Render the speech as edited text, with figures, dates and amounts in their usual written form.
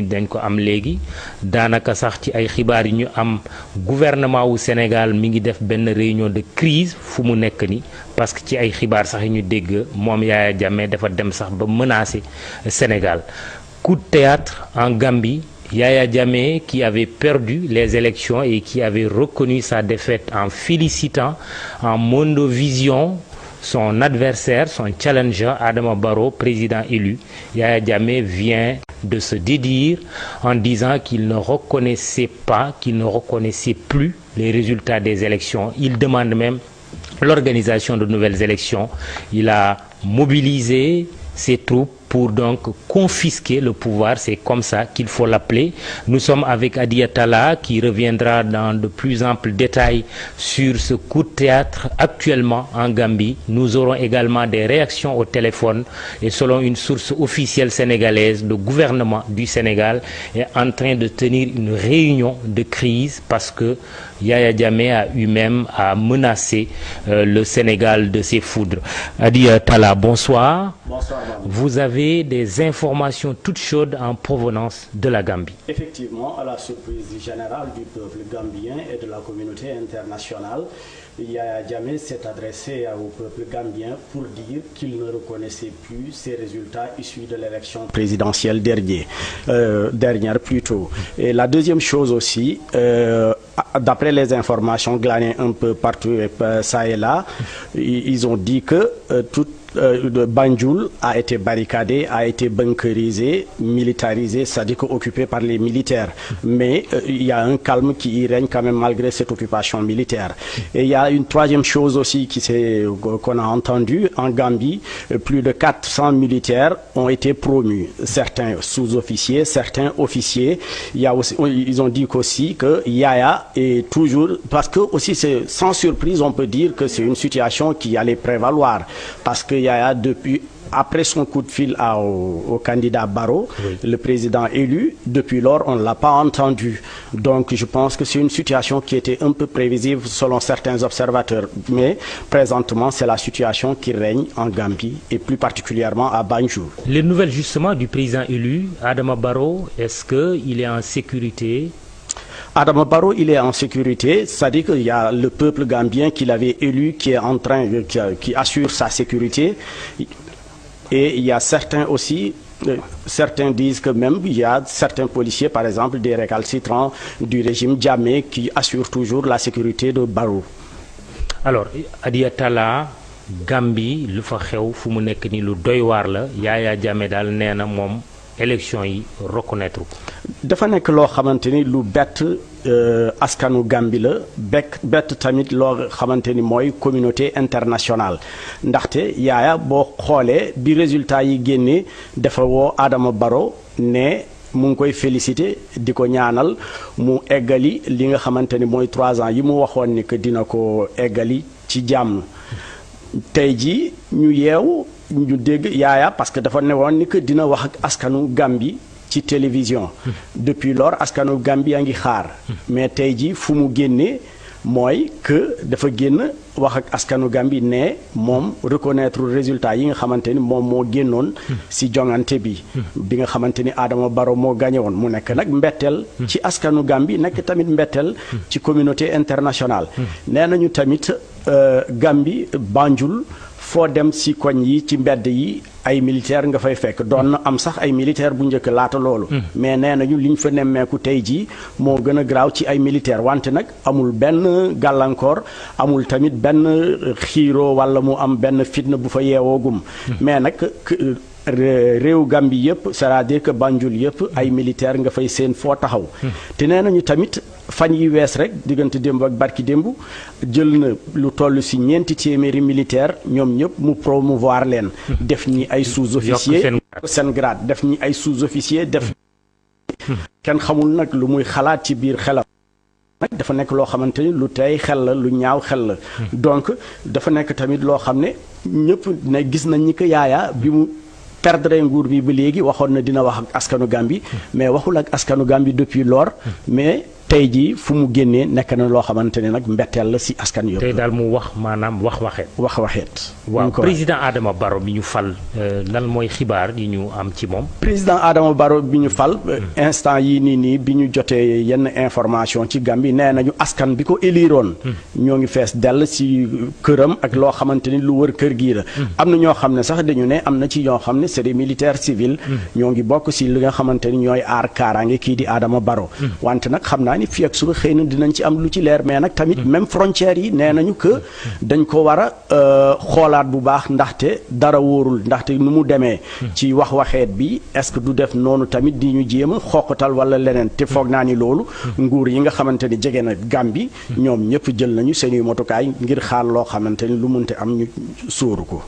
dañ ko am léegi daanaka sax ci ay xibaar yi ñu am gouvernement wu Sénégal mi ngi def benn réunion de crise fu mu nekk ni parce que ci ay xibaar sax yi ñu dégg moom Yaya Jammeh dafa dem sax ba menacer Sénégal. Coup de théâtre en Gambie, Yaya Jammeh qui avait perdu les élections et qui avait reconnu sa défaite en félicitant en Mondovision son adversaire, son challenger, Adama Barrow, président élu. Yaya Jammeh vient de se dédire en disant qu'il ne reconnaissait pas, qu'il ne reconnaissait plus les résultats des élections. Il demande même l'organisation de nouvelles élections. Il a mobilisé ses troupes pour donc confisquer le pouvoir, c'est comme ça qu'il faut l'appeler. Nous sommes avec Hady Talla qui reviendra dans de plus amples détails sur ce coup de théâtre actuellement en Gambie. Nous aurons également des réactions au téléphone et selon une source officielle sénégalaise, le gouvernement du Sénégal est en train de tenir une réunion de crise parce que Yaya Jammeh a eu-même à menacer le Sénégal de ses foudres. Hady Talla, bonsoir. Bonsoir. Vous avez des informations toutes chaudes en provenance de la Gambie. Effectivement, à la surprise générale du peuple gambien et de la communauté internationale, Yaya Jammeh s'est adressé au peuple gambien pour dire qu'il ne reconnaissait plus ces résultats issus de l'élection présidentielle dernière plutôt. Et la deuxième chose aussi, d'après les informations glanées un peu partout ça et là, ils ont dit que Banjul a été barricadé, a été bunkerisé, militarisé, c'est-à-dire occupé par les militaires. Mais il y a un calme qui y règne quand même malgré cette occupation militaire. Et il y a une troisième chose aussi qu'on a entendue en Gambie, plus de 400 militaires ont été promus, certains sous-officiers, certains officiers. Il y a aussi, ils ont dit aussi que Yaya est toujours, parce que aussi c'est sans surprise on peut dire que c'est une situation qui allait prévaloir, parce que Yaya, depuis, après son coup de fil au candidat Barrow, oui, le président élu, depuis lors, on ne l'a pas entendu. Donc, je pense que c'est une situation qui était un peu prévisible selon certains observateurs. Mais, présentement, c'est la situation qui règne en Gambie et plus particulièrement à Banjul. Les nouvelles, justement, du président élu, Adama Barrow, est-ce qu'il est en sécurité? Adama Barrow, il est en sécurité, c'est-à-dire qu'il y a le peuple gambien qui l'avait élu, qui est en train, qui assure sa sécurité. Et il y a certains aussi, certains disent que même il y a certains policiers, par exemple, des récalcitrants du régime Jammeh, qui assurent toujours la sécurité de Barrow. Alors, Hady Talla, Gambie, lu fa xew fu mu nekk ni lu doy waar la, Yaya Jammeh daal nee na moom élection yi reconnaître ko. dafa nekk loo xamante ni lu bett askanu Gambie la bett tamit loo xamante ni mooy communauté internationale ndaxte Yaya boo xoolee bi résultat yi génnee dafa woo Adama Barrow ne mu ngi koy félicité di ko ñaanal mu eggali li nga xamante ni mooy 3 ans yi mu waxoon ni que dina ko eggali ci jàmm. tey ji ñu yeew ñu dégg Yaya parce que dafa newoon ni que dina wax ak askanu Gambie ci télévision depuis lors askanu Gambie a ngi xaar mais tey ji fu mu génnee mooy que dafa génn wax ak askanu Gambie ne moom reconnaître résultat yi nga xamante ni moom moo génnoon si jongante bi nga xamante ni Adama Barrow moo gagné woon mu nekk nag mbetteel ci askanu Gambie nekk tamit mbetteel ci communauté internationale nee nañu tamit Gambie Banjul foo dem si koñ yi ci mbedd yi ay militaire nga fay fekk doon na am sax ay militaire bu njëkk laata loolu mais nee nañu li ñu fa nemmeeku tey jii moo gën a graaw ci ay militaire wante nag amul benn gàllankoor amul tamit benn xiiroo wala mu am benn fitna bu fa yeewoogum mais nag réew Gambie yëpp c'est-à-dire que Banjul yëpp ay militaire nga fay seen foo taxaw te nee nañu tamit fan yi wees rek diggante démb ak barki démb jël na lu toll si 400 militaire ñoom ñëpp mu promouvoir leen def ñi ay sous-officier seen grade def ñi ay sous-officier def kenn xamul nag lu muy xalaat ci biir xelam nag dafa nekk loo xamante ni lu tey xel la lu ñaaw xel la donc dafa nekk tamit loo xam ne ñëpp ne gis nañ ñi ko Yaya bi mu perdre nguur bi ba léegi waxoon na dina wax ak askanu Gambie mais waxul ak askanu Gambie depuis lors mais tey jii fu mu génnee nekk na loo xamante ne nag mbetteel la si askan yëpp. tey daal mu wax maanaam wax waxeet. waaw président Adama Barrow bi ñu fal lan mooy xibaar yi ñu am ci moom. président Adama Barrow bi ñu fal instant yii nii bi ñu jotee yenn information ci Gambie nee nañu askan bi ko éliroon ñoo ngi fees dell si këram ak loo xamante ni lu wër kër gii la. am na ñoo xam ne sax dañu ne am na ci ñoo xam ne c'est des militaires civils. ñoo ngi bokk si li nga xamante ni ñooy aar kaaraange kii di Adama Barrow. wante nag xam naa ni fii ak suba xëy na dinañ ci am lu ci leer mais nag tamit même frontières yi nee nañu que dañ ko war a xoolaat bu baax ndaxte dara wóorul ndaxte nu mu demee ci waxeet bi est-ce que du def noonu tamit di ñu jéem a xooqatal wala leneen te foog naa ni loolu nguur yi nga xamante ni jege na Gambie ñoom ñëpp jël nañu seeni motukaay ngir xaar loo xamante ni lu munte am ñu sóoru ko.